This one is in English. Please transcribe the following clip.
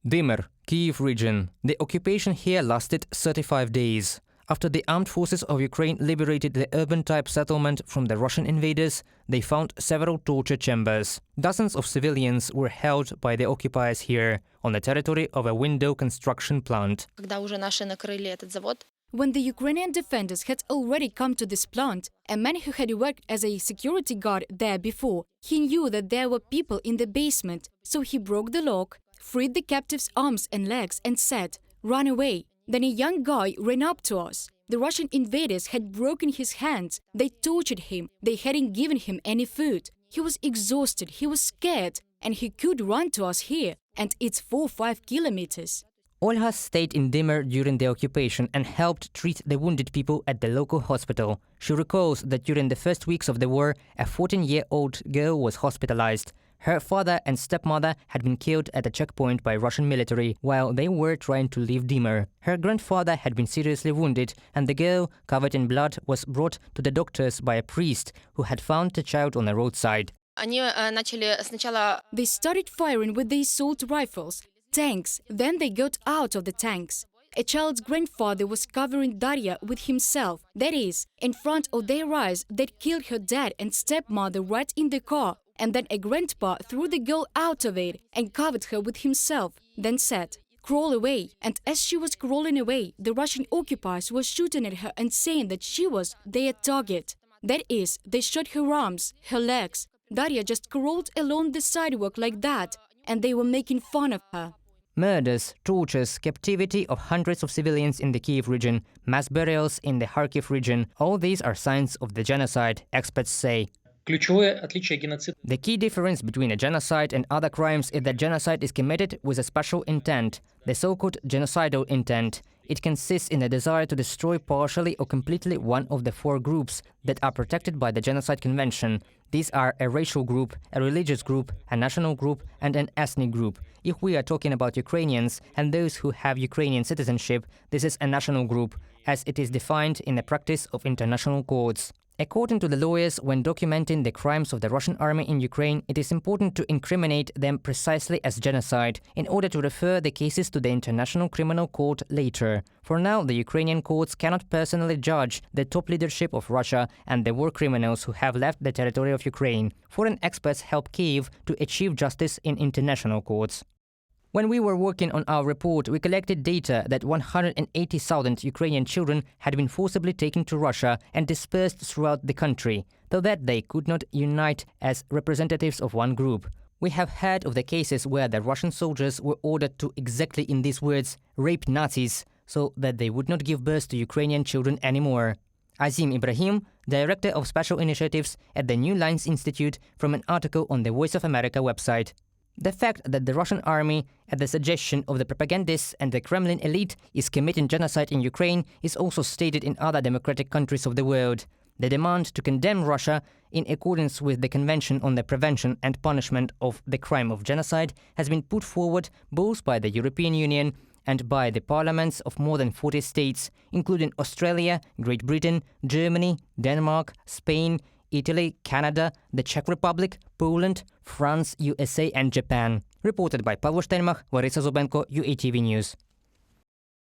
Dimir, Kyiv region. The occupation here lasted 35 days. After the armed forces of Ukraine liberated the urban-type settlement from the Russian invaders, they found several torture chambers. Dozens of civilians were held by the occupiers here, on the territory of a window construction plant. When the Ukrainian defenders had already come to this plant, a man who had worked as a security guard there before, he knew that there were people in the basement, so he broke the lock, freed the captives' arms and legs and said, "Run away." Then a young guy ran up to us. The Russian invaders had broken his hands. They tortured him. They hadn't given him any food. He was exhausted. He was scared. And he could run to us here. And it's 4 or 5 kilometers. Olha stayed in Dimir during the occupation and helped treat the wounded people at the local hospital. She recalls that during the first weeks of the war, a 14-year-old girl was hospitalized. Her father and stepmother had been killed at a checkpoint by Russian military while they were trying to leave Dimir. Her grandfather had been seriously wounded, and the girl, covered in blood, was brought to the doctors by a priest who had found the child on the roadside. They started firing with the assault rifles, tanks, then they got out of the tanks. A child's grandfather was covering Darya with himself, that is, in front of their eyes. They'd killed her dad and stepmother right in the car. And then a grandpa threw the girl out of it and covered her with himself, then said, "Crawl away." And as she was crawling away, the Russian occupiers were shooting at her and saying that she was their target. That is, they shot her arms, her legs. Darya just crawled along the sidewalk like that, and they were making fun of her. Murders, tortures, captivity of hundreds of civilians in the Kyiv region, mass burials in the Kharkiv region, all these are signs of the genocide, experts say. The key difference between a genocide and other crimes is that genocide is committed with a special intent, the so-called genocidal intent. It consists in a desire to destroy partially or completely one of the 4 groups that are protected by the Genocide Convention. These are a racial group, a religious group, a national group, and an ethnic group. If we are talking about Ukrainians and those who have Ukrainian citizenship, this is a national group, as it is defined in the practice of international courts. According to the lawyers, when documenting the crimes of the Russian army in Ukraine, it is important to incriminate them precisely as genocide, in order to refer the cases to the International Criminal Court later. For now, the Ukrainian courts cannot personally judge the top leadership of Russia and the war criminals who have left the territory of Ukraine. Foreign experts help Kyiv to achieve justice in international courts. When we were working on our report, we collected data that 180,000 Ukrainian children had been forcibly taken to Russia and dispersed throughout the country, though that they could not unite as representatives of one group. We have heard of the cases where the Russian soldiers were ordered to, exactly in these words, rape Nazis, so that they would not give birth to Ukrainian children anymore. Azim Ibrahim, director of special initiatives at the New Lines Institute, from an article on the Voice of America website. The fact that the Russian army, at the suggestion of the propagandists and the Kremlin elite, is committing genocide in Ukraine is also stated in other democratic countries of the world. The demand to condemn Russia, in accordance with the Convention on the Prevention and Punishment of the Crime of Genocide, has been put forward both by the European Union and by the parliaments of more than 40 states, including Australia, Great Britain, Germany, Denmark, Spain, Italy, Canada, the Czech Republic, Poland, France, USA and Japan. Reported by Pavlo Stelmach, Larysa Zubenko, UATV News.